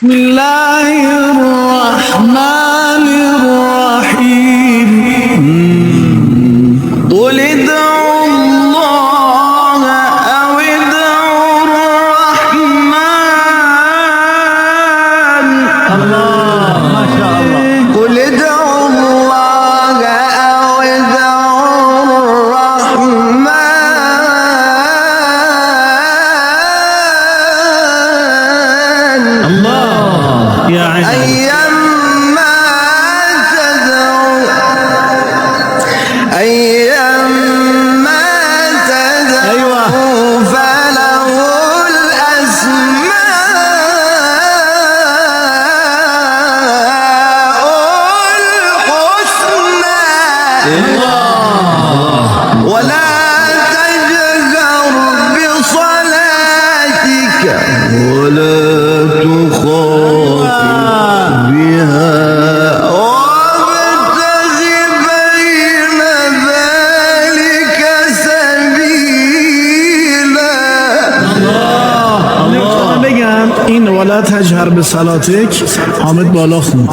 بسم الله الرحمن الرحيم قل ادعوا الله أو ادعوا الرحمن الله ما شاء الله قل ادعوا الله أو ادعوا الرحمن الله يا عيني أيما تدعوا فله الأسماء الحسنى ولا تجهر بصلاتك ولا تخافت بها وابتغ بين ذلك سبيلا. بگم این ولا تجهر بصلاتک حامد بالا خون،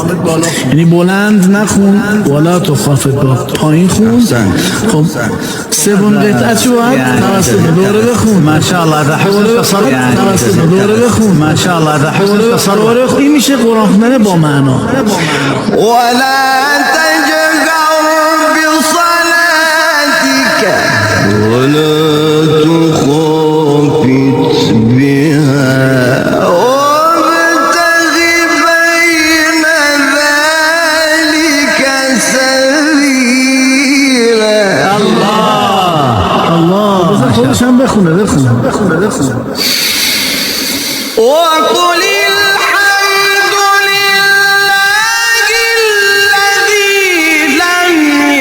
یعنی بلند نخون، ولا تخافت با پایین خون. خب سوم قطعه چی باید؟ توسط دوره بخون. ماشاءالله ده حسن تصرف. توسط دوره بخون. ماشاءالله ده حسن تصرف. این میشه قرآن خوندن با معنا. ولا تجهر بصلاتك ولا تخافت بها وابتغ بين ذلك سبيلا. الله خودش هم بخونه. وقل الحمد لله الذي لم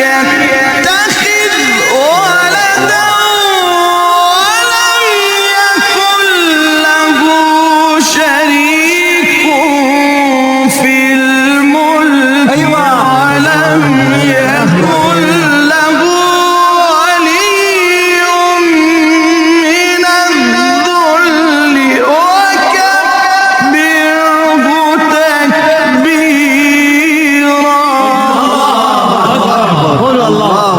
يتخذ ولدا ولم يكن له شريك في الملك ولم يكن له ولي من الذل وكبره تكبيرا. قولوا الله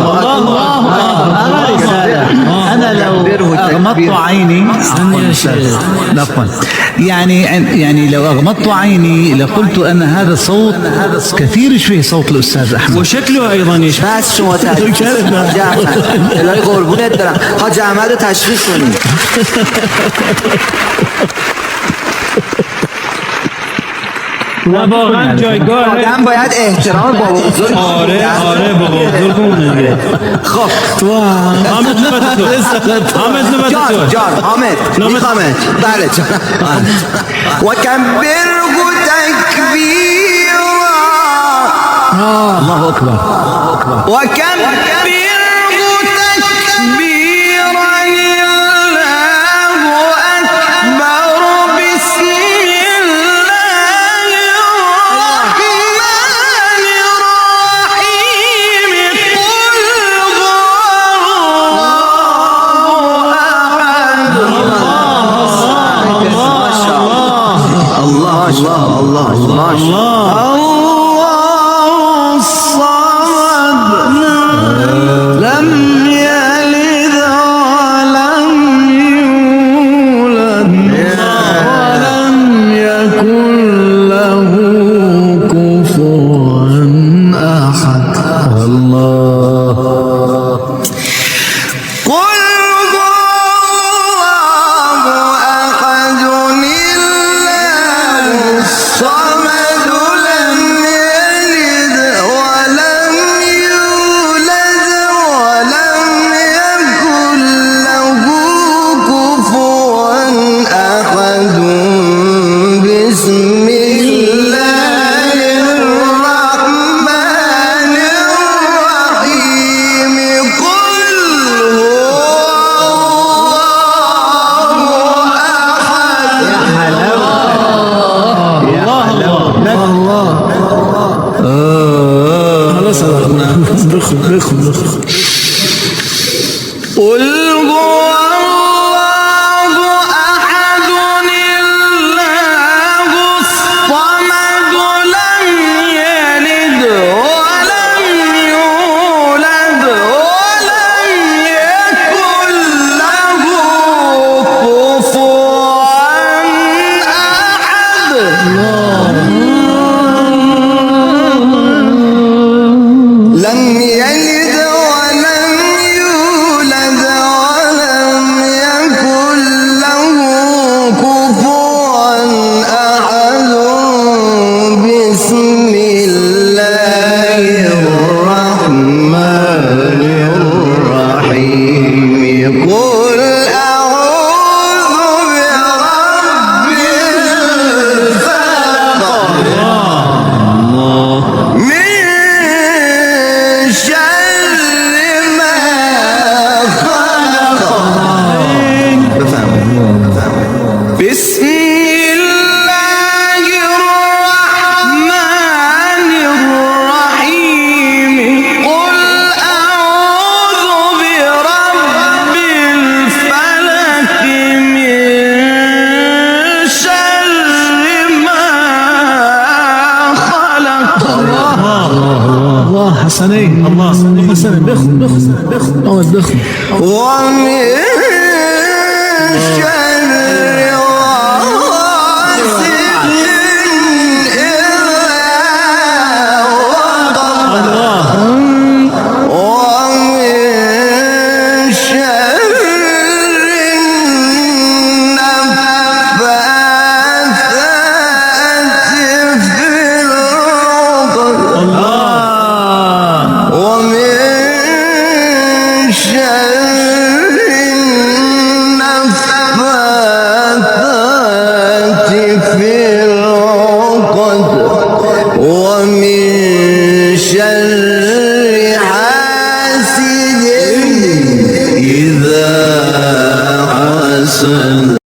أنا لو أغمضت عيني يعني لو أغمضت عيني لقلت أن هذا الصوت كثير يشبه صوت الأستاذ أحمد وشكله أيضا يشبه. بس شما تشبيه الهی قربونت دارم حاج احمد رو تشبیه کنید. واقعا جایگاه آدم باید احترام بابا بزرگ. آره بابا بزرگ اونه. خب حامد نوبت تو. جان حامد میخوامت. بله جان. و کبره تکبیرا. الله اکبر. و کبره تکبیرا. الله اکبر. بسم الله الرحمن الرحیم. قل هو الله احد. الله الصمد لم يلد ولم يولد ولم يكن له كفوا أحد. الله قل هو الله أحد الله الصمد لم يلد ولم يولد ولم يكن له كفوا أحد. بسم الله الرحمن الرحيم. قل هو الله أحد. خلاص بخل قل هو الله أحد الله لم يلد ولم يولد ولم يكن له كفوا أحد بسم الله الرحمن الرحيم قل أعوذ برب الفلق من شر ما خلق بسم الله الرحمن الرحيم قل أعوذ برب الفلق من شر ما خلق الله حسنين الله حسنين بخل ومن شر غاسق إذا وقب ومن شر النفاثات في العقد ومن شر النفاثات في العقد ومن شر